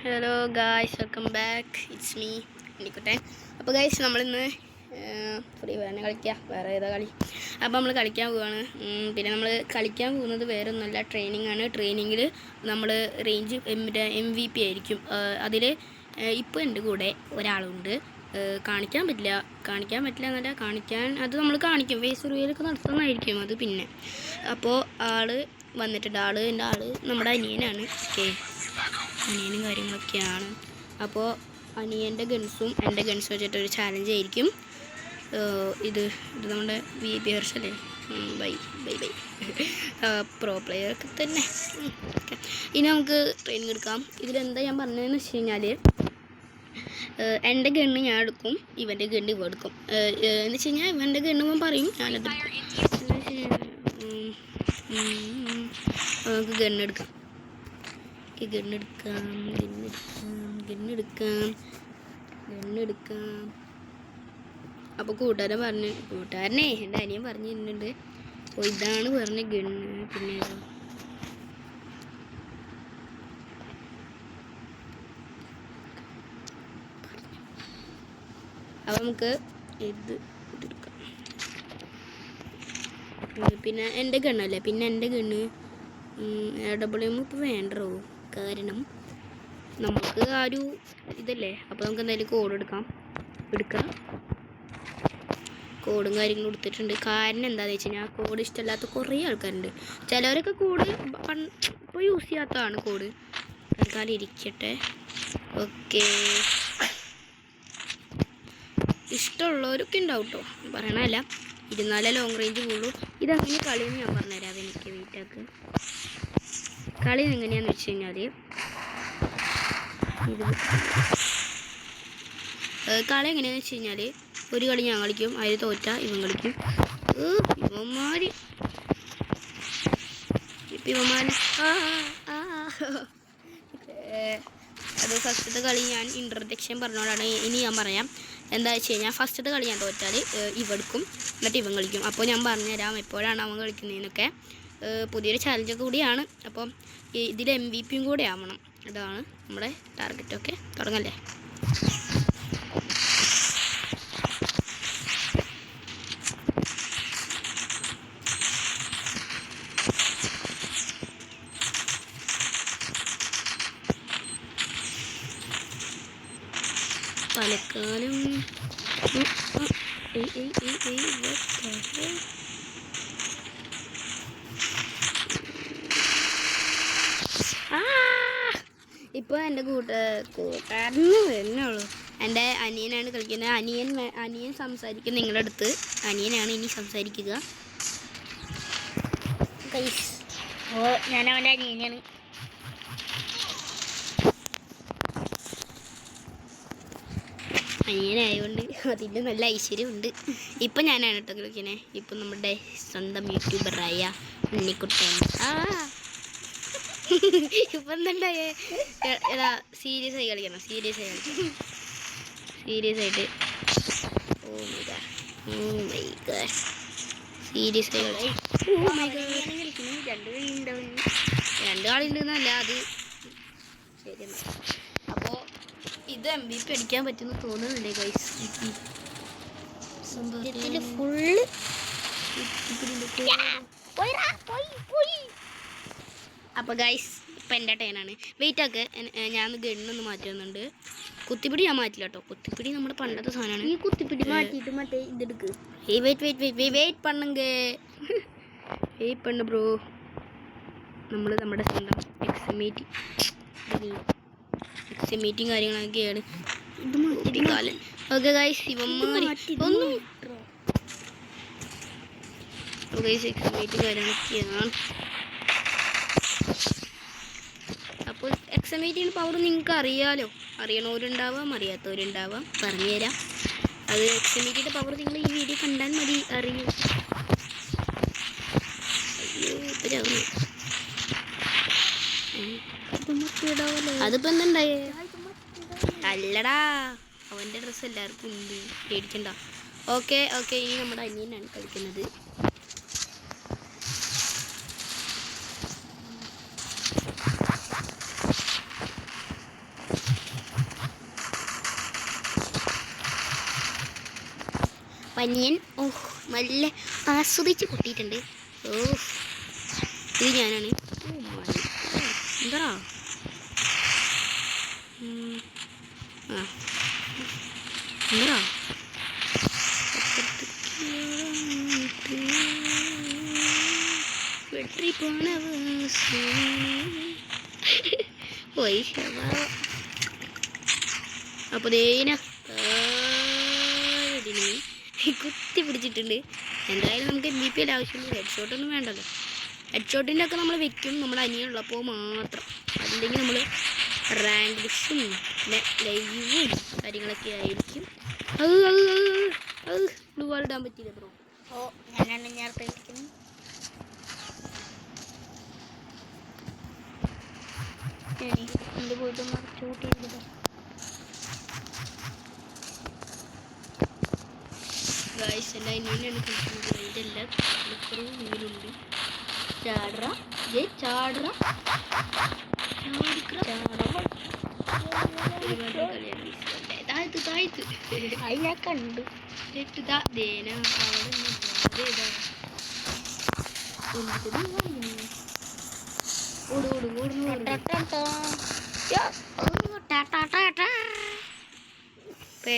Hello guys, welcome back. It's me Nikuttan. അപ്പോൾ guys, നമ്മളിന്ന് free ഫയറിനെ കളിക്കുക. വേറെ ഏതാ കളി? അപ്പോൾ നമ്മൾ കളിക്കാൻ പോവുകയാണ്. പിന്നെ നമ്മൾ കളിക്കാൻ പോകുന്നത് വേറെ ഒന്നുമല്ല, ട്രെയിനിങ് ആണ്. ട്രെയിനിങ്ങിൽ നമ്മൾ റേഞ്ച് MVP ആയിരിക്കും. അതിൽ ഇപ്പോൾ എൻ്റെ കൂടെ ഒരാളുണ്ട്. കാണിക്കാൻ പറ്റില്ല എന്നല്ല, അത് നമ്മൾ കാണിക്കും. വേസ് റിവ്യൂലൊക്കെ നടത്തുന്നതായിരിക്കും അത്. പിന്നെ അപ്പോൾ ആള് വന്നിട്ടുണ്ട്. എൻ്റെ ആള് നമ്മുടെ അനിയനാണ്. ഓക്കെ, അനിയനും കാര്യങ്ങളൊക്കെയാണ്. അപ്പോൾ അനിയൻ്റെ ഗൺസും എൻ്റെ ഗൺസും വെച്ചിട്ടൊരു ചാലഞ്ച് ആയിരിക്കും. ഇത് നമ്മുടെ VIP ഹർഷല്ലേ. ബൈ പ്രോ പ്ലെയറൊക്കെ തന്നെ. ഓക്കെ, ഇനി നമുക്ക് ട്രെയിനിങ് എടുക്കാം. ഇതിലെന്താ ഞാൻ പറഞ്ഞതെന്ന് വെച്ച് കഴിഞ്ഞാൽ, എൻ്റെ ഗണ്ണ് ഞാൻ എടുക്കും, ഇവൻ്റെ ഗണ്ണ് ഇവ എടുക്കും. എന്ന് വെച്ച് കഴിഞ്ഞാൽ ഇവൻ്റെ ഗണ്ണ് പറയും, ഞാനത് നമുക്ക് ഗണ്ണെടുക്കാം. അപ്പോൾ കൂട്ടുകാരനെ എൻ്റെ അനിയൻ പറഞ്ഞു തരുന്നുണ്ട്. അപ്പോൾ ഇതാണ് പറഞ്ഞ ഗണ്ണ്. പിന്നെ അപ്പോൾ നമുക്ക് ഇതെടുക്കാം. പിന്നെ എൻ്റെ ഗണ്ണല്ലേ, എൻ്റെ ഗണ്ണ് AWM ഇപ്പോൾ വേണ്ടോ? കാരണം നമുക്ക് ആ ഒരു ഇതല്ലേ. അപ്പോൾ നമുക്ക് എന്തായാലും കോഡ് എടുക്കാം. കോഡും കാര്യങ്ങളും എടുത്തിട്ടുണ്ട്. കാരണം എന്താണെന്ന് വെച്ച് കഴിഞ്ഞാൽ, കോഡ് ഇഷ്ടമല്ലാത്ത കുറേ ആൾക്കാരുണ്ട്. ചിലവരൊക്കെ കോഡ് ഇപ്പോൾ യൂസ് ചെയ്യാത്തതാണ്. കോഡ് തൽക്കാലം ഇരിക്കട്ടെ. ഓക്കെ, ഇഷ്ടമുള്ളവരൊക്കെ ഉണ്ടാവും കേട്ടോ, പറയണല്ല. ഇരുന്നാലേ ലോങ് റേഞ്ച് പോകുള്ളൂ. ഇതങ്ങനെ കളിയെന്ന് ഞാൻ പറഞ്ഞുതരാം. അതെനിക്ക് വെയിറ്റാക്ക്. കളി എങ്ങനെയാണെന്ന് വെച്ച് കഴിഞ്ഞാൽ, കളി എങ്ങനെയാണെന്ന് വെച്ച് കഴിഞ്ഞാൽ, ഒരു കളി ഞാൻ കളിക്കും, അതിൽ തോറ്റ ഇവൻ കളിക്കും. അത് ഫസ്റ്റത്തെ കളി ഞാൻ ഇൻട്രൊഡക്ഷൻ പറഞ്ഞോണ്ടാണ്. ഇനി ഞാൻ പറയാം. എന്താ വെച്ച് കഴിഞ്ഞാൽ, ഫസ്റ്റത്തെ കളി ഞാൻ തോറ്റാൽ ഇവെടുക്കും, എന്നിട്ട് ഇവൻ കളിക്കും. അപ്പോൾ ഞാൻ പറഞ്ഞുതരാം എപ്പോഴാണ് അവൻ കളിക്കുന്നതിനൊക്കെ. പുതിയൊരു ചാലഞ്ചൊക്കെ കൂടിയാണ്. അപ്പം ഇതിൽ MVP കൂടെ ആവണം. അതാണ് നമ്മുടെ ടാർഗറ്റ്. ഓക്കെ, തുടങ്ങല്ലേ? തലക്കാലം ഇപ്പോൾ എൻ്റെ കൂട്ടുകാരന് വരുന്നുള്ളൂ. എൻ്റെ അനിയനാണ് കളിക്കുന്നത്. അനിയൻ സംസാരിക്കും നിങ്ങളുടെ അടുത്ത്. അനിയനാണ് ഇനി സംസാരിക്കുക. ഞാൻ അവൻ്റെ അനിയനാണ്. അനിയനായതുകൊണ്ട് അതിൻ്റെ നല്ല ഐശ്വര്യമുണ്ട്. ഇപ്പം ഞാനാണ് കേട്ടോ കളിക്കുന്നത്. ഇപ്പം നമ്മുടെ സ്വന്തം യൂട്യൂബറായ ഉണ്ണിക്കുട്ടൻ. ഇപ്പം എന്തുണ്ടായേ? എടാ, സീരിയസ് ആയി കളിക്കണം. സീരിയസ് ആയിട്ട്. ഓ മൈ ഗോഡ് സീരിയസ് ആയി രണ്ട് കളിയുണ്ടെന്നല്ല അത്. ശരി, അപ്പോൾ ഇത് MVP അടിക്കാൻ പറ്റുമെന്ന് തോന്നുന്നുണ്ടേ ഗൈസ്. ഫുള്ള് അപ്പോൾ ഗൈസ്, ഇപ്പം എൻ്റെ ടേണാണ്. വെയിറ്റൊക്കെ ഞാൻ ഗണ്ണൊന്ന് മാറ്റി വന്നിട്ടുണ്ട്. കുത്തിപ്പിടി ഞാൻ മാറ്റില്ല കേട്ടോ. കുത്തിപ്പിടി നമ്മുടെ പണ്ടത്തെ സാധനമാണ്. ഈ കുത്തിപ്പിടി മാറ്റിയിട്ട് മറ്റേ ഇതെടുക്ക്. Wait പണ്ണ് bro. നമ്മുടെ സ്വന്തം എക്സിമീറ്റിങ് കാര്യങ്ങളൊക്കെയാണ്. കാലം. ഓക്കെ ഗൈസ്, ഇവന്മാർ ഒന്നും എക്സിമീറ്റിങ് കാര്യങ്ങളൊക്കെയാണ്. അപ്പോൾ എക്സിമീറ്റിൻ്റെ പവർ നിങ്ങൾക്ക് അറിയണവരുണ്ടാവാം, അറിയാത്തവരുണ്ടാവാം. പറഞ്ഞുതരാം. അത് എക്സിമീറ്റിൻ്റെ പവർ നിങ്ങൾ ഈ വീഡിയോ കണ്ടാൽ മതി, അറിയൂ. അതിപ്പോൾ എന്തുണ്ടായേ? അല്ലടാ, അവൻ്റെ ഡ്രസ്സ് എല്ലാവർക്കും ഉണ്ട്, പേടിക്കണ്ട. ഓക്കെ, ഇനി നമ്മുടെ അനിയനാണ് കളിക്കുന്നത്. അനിയൻ നല്ല ആസ്വദിച്ച് പൊട്ടിയിട്ടുണ്ട്. ഇത് ഞാനാണ്. എന്താ എന്താ വെട്ടി പോയി. അപ്പോൾ കുത്തി പിടിച്ചിട്ടുണ്ട്. എന്തായാലും നമുക്ക് MVP ആവശ്യമില്ല. ഹെഡ് ഷോട്ടൊന്നും വേണ്ടല്ലോ. ഹെഡ് ഷോട്ടിൻ്റെ ഒക്കെ നമ്മൾ വെക്കും നമ്മുടെ അനിയനുള്ളപ്പോൾ മാത്രം. അതില്ലെങ്കിൽ നമ്മൾ റാങ്ക് ബുഷും പിന്നെ ലൈവും കാര്യങ്ങളൊക്കെ ആയിരിക്കും. ബ്ലൂ വാൾ ഇടാൻ പറ്റിയില്ല ബ്രോ. ഞാനാണ് നേരത്തെ ഇരിക്കുന്നത്. എന്ത് പോയിട്ട് ഷൂട്ട് ചെയ്തത് ഗായ്സ് എൻ്റെ അനിയനാണ് കളിക്കുന്നത്. അതിൻ്റെ എല്ലാ കളിക്കറും ഇതിലുണ്ട്. ചാടറ ചാടറ താഴ്ത്ത് താഴ്ത്ത് അത് ഞാൻ കണ്ടു.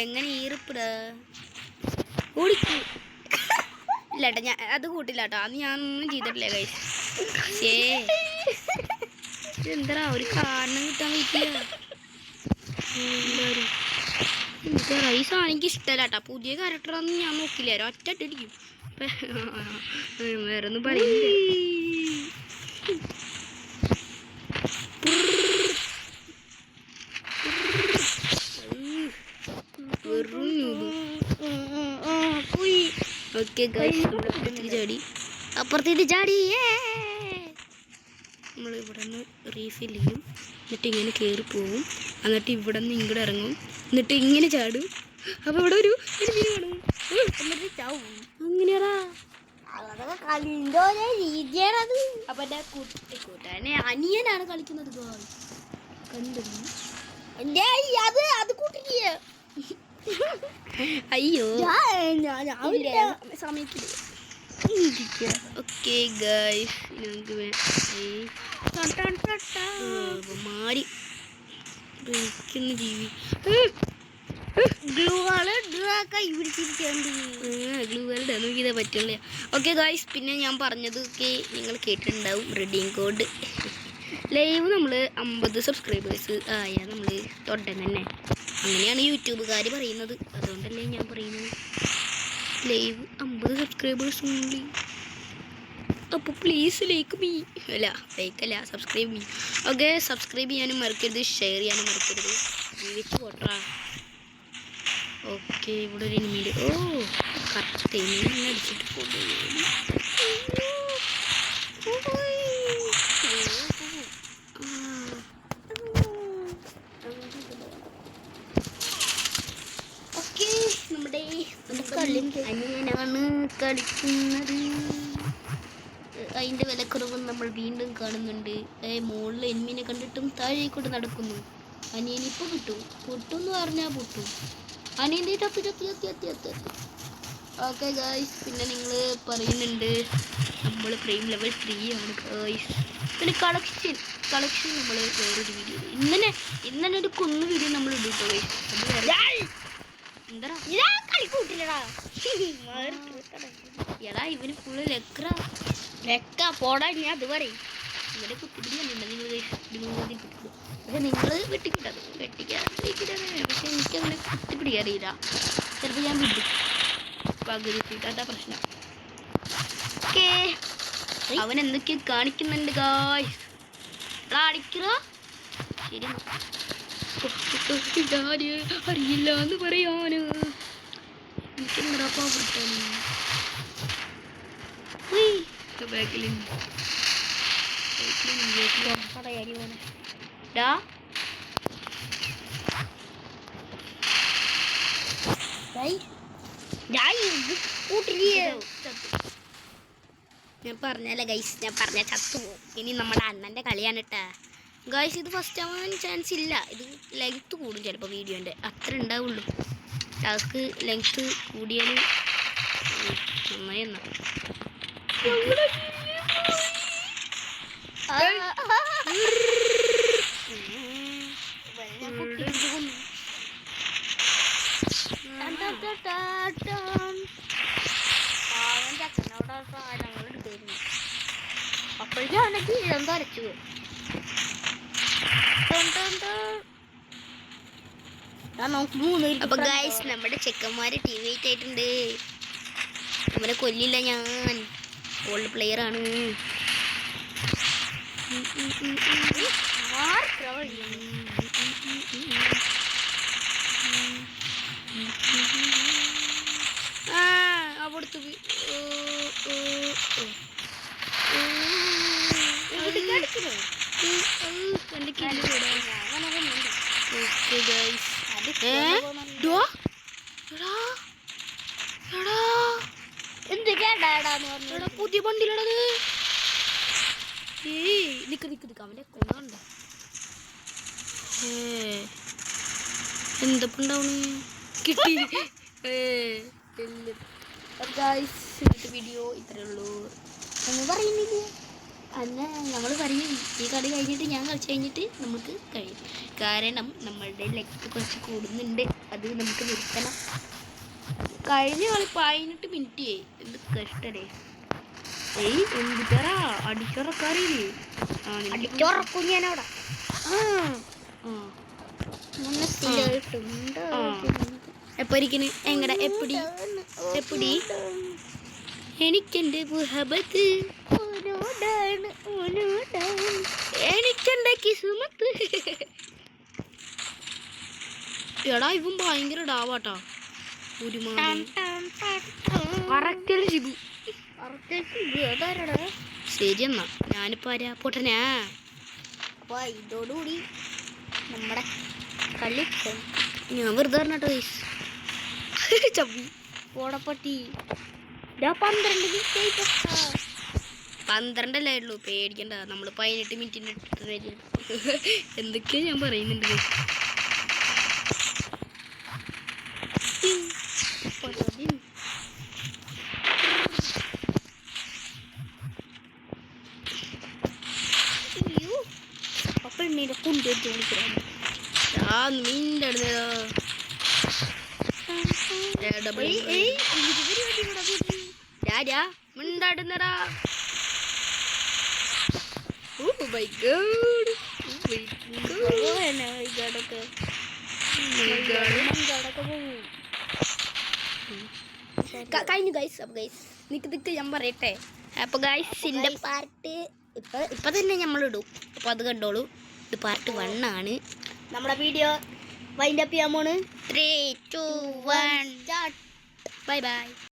എങ്ങനെ ഈർപ്പിടാ ഓടിക്കൂ. ഇല്ലാട്ടാ ഞാൻ അത് കൂട്ടില്ല കേട്ടോ. അത് ഞാനൊന്നും ചെയ്തിട്ടില്ല കൈസ്. എന്താ ഒരു കാരണം കിട്ടാൻ പറ്റിയ റൈസ് ആണെങ്കിൽ ഇഷ്ടമല്ല കേട്ടോ. പുതിയ ക്യാരക്ടറൊന്നും ഞാൻ നോക്കില്ല. ഒറ്റ ഇട്ടിരിക്കും. വേറെ ഒന്നും പറയുന്നില്ല. ഓക്കെ ഗൈസ് അപ്പുറത്തേക്ക് ചാടി. നമ്മൾ ഇവിടെ നിന്ന് റീഫിൽ ചെയ്യും. എന്നിട്ട് ഇങ്ങനെ കയറി പോവും. എന്നിട്ട് ഇവിടെ നിന്ന് ഇങ്ങോട്ട് ഇറങ്ങും. എന്നിട്ട് ഇങ്ങനെ ചാടും. അപ്പോൾ ഇവിടെ ഒരു എന്നിട്ട് ചാവും. അങ്ങനെയാടാ രീതിയാണത്. അപ്പം എൻ്റെ കൂട്ടാനെ അനിയനാണ് കളിക്കുന്നത്. കണ്ടു അത് കൂട്ടില്ല. അയ്യോ സമയത്തില്ല. ഓക്കെ ഗൈസ് മാറി ജീവി ഗ്ലൂ വാളിടാൻ നോക്കിയതേ പറ്റുള്ളൂ. ഓക്കെ ഗൈസ് പിന്നെ ഞാൻ പറഞ്ഞതൊക്കെ നിങ്ങൾ കേട്ടിട്ടുണ്ടാവും. റെഡീം കോഡ് ലൈവ് നമ്മൾ 50 സബ്സ്ക്രൈബേഴ്സ് ആയാൽ നമ്മൾ തൊട്ടൻ തന്നെ. അങ്ങനെയാണ് യൂട്യൂബുകാർ പറയുന്നത്. അതുകൊണ്ടല്ലേ ഞാൻ പറയുന്നത്. Live 50 subscribers only. അപ്പോൾ പ്ലീസ് ലൈക്ക് മീ. അല്ല ലൈക്കല്ല സബ്സ്ക്രൈബ് മീ. ഓക്കെ സബ്സ്ക്രൈബ് ചെയ്യാനും മറക്കരുത്. ഷെയർ ചെയ്യാനും മറക്കരുത്. ജീവിച്ച് പോട്ടാ. ഓക്കെ ഇവിടെ ഒരു എനിമിയിൽ കറക്റ്റ് അടിച്ചിട്ട് പോകും. അനിയനാണ് കളിക്കുന്നത്. അതിൻ്റെ വിലക്കുറവ് നമ്മൾ വീണ്ടും കാണുന്നുണ്ട്. മുകളിൽ എനിമിനെ കണ്ടിട്ടും താഴേക്കൂടെ നടക്കുന്നു. അനിയനിപ്പോൾ കിട്ടും. പൊട്ടും എന്ന് പറഞ്ഞാൽ പൊട്ടും. അനിയൻ്റെ തപ്പി തപ്പി തപ്പി തപ്പി തപ്പി. ഓക്കെ ഗായ്സ് പിന്നെ നിങ്ങൾ പറയുന്നുണ്ട് നമ്മൾ ഫ്രെയിം ലെവൽ 3 ആണ് ഗായ്സ്. പിന്നെ കളക്ഷൻ നമ്മൾ വേറൊരു വീഡിയോ ഇന്നലെ ഒരു കുന്ന് വീഡിയോ നമ്മൾ ഇടും ഗായ്സ്. അത് വേറെ എടാ ഇവന് ഫുള്ള് ലെക്ക പോടാ. ഞാൻ അത് പറയും. ഇവരെ കുത്തിപ്പിടി കണ്ടിട്ടുണ്ട് നിങ്ങൾ. പക്ഷെ നിങ്ങൾ വെട്ടിക്കിട്ടത് വെട്ടിക്കാറില്ല. പക്ഷെ എനിക്കങ്ങനെ കുത്തിപ്പിടി അറിയില്ല. ചിലപ്പോൾ ഞാൻ വിടും പകുതിട്ട്. അതാ പ്രശ്നം. ഓക്കേ അവൻ എന്തൊക്കെയോ കാണിക്കുന്നുണ്ട് ഗായ്സ്. അടിക്കറ ശരി അറിയില്ല എന്ന് പറയാന് എനിക്കെന്താ ഞാൻ പറഞ്ഞല്ലേ ഗൈസ്. ഞാൻ പറഞ്ഞ ചത്തു പോകും. ഇനി നമ്മുടെ അണ്ണൻ്റെ കളിയാണ് കേട്ടാ ഗൈസ്. ഇത് ഫസ്റ്റ് ആവാൻ ചാൻസ് ഇല്ല. ഇത് ലെങ്ത്ത് കൂടും ചിലപ്പോൾ വീഡിയോൻ്റെ. അത്ര ഉണ്ടാവുള്ളൂ. ടാസ്ക് ലെങ്ത്ത് കൂടിയാൽ നന്നായി എന്നാ അപ്പോഴേക്കാണെങ്കിൽ ഇതെന്തോ അരച്ചു പോയി. അപ്പൊ ഗൈസ് നമ്മുടെ ചെക്കന്മാര് ടീം വെയിറ്റ് ആയിട്ടുണ്ട്. നമ്മളെ കൊല്ലില്ല ഞാൻ, ഓൾഡ് പ്ലെയർ ആണ്. അവിടുത്തെ പുതിയ വണ്ടിയിലത്. നിക്ക് അവന്റെ കൊണ്ടുണ്ടോ എന്തപ്പുണ്ടാവണ് കിട്ടി. ഇന്നത്തെ വീഡിയോ ഇത്രേ ഉള്ളൂ. ഒന്നും പറയുന്നില്ല. അന്ന് നമ്മൾ പറയും ഈ കളി കഴിഞ്ഞിട്ട് ഞാൻ കളിച്ച് കഴിഞ്ഞിട്ട് നമുക്ക് കഴിയും. കാരണം നമ്മളുടെ ലെഗ് കുറച്ച് കൂടുന്നുണ്ട്, അത് നമുക്ക് നിർത്തണം. കഴിഞ്ഞ കളി 18 മിനിറ്റ് എന്ത് കഷ്ടടേ. എന്തിട്ടാ അടിച്ചറക്കാറില്ലേ? അടിച്ചോറക്കും ഞാനവിടെ. എപ്പോ ഇരിക്കണ് എങ്ങടെ എപ്പിടി എപ്പിടി എനിക്കെന്റെ മുഹബത്ത് എനിക്കെന്റെ കിസ്മത്ത്. എടാ ഇവൻ ഭയങ്കര ഡാവാട്ടാ. ശരി എന്നാ ഞാനിപ്പോ ആരാ പൊട്ടനാ. അപ്പൊ ഇതോടുകൂടി നമ്മുടെ കളി ഞാൻ വെറുതെ പറഞ്ഞോ ചപ്പി ഓടപ്പട്ടി 12 മിനിറ്റ് 12 ഉള്ളൂ. പേടിക്കണ്ട, നമ്മൾ 18 മിനിറ്റിന് എന്തൊക്കെയാ ഞാൻ പറയുന്നുണ്ട്. അപ്പൊ എണ്ണീടെ കൊണ്ടുവരുത്തി വിളിക്കണം. മിണ്ടാടുന്നടാ. കഴിഞ്ഞു ഗൈസ്. അപ്പൊ ഗൈസ് നിക്ക് ഞാൻ പറയട്ടെ. അപ്പൊ ഗൈസിന്റെ പാർട്ട് ഇപ്പൊ തന്നെ നമ്മളിടും. അപ്പൊ അത് കണ്ടോളൂ. ഇത് പാർട്ട് 1 ആണ്. നമ്മുടെ വീഡിയോ വൈൻഡ് അപ്പ് ചെയ്യാൻ പോണ്. 3, 2, 1 ബൈ ബൈ.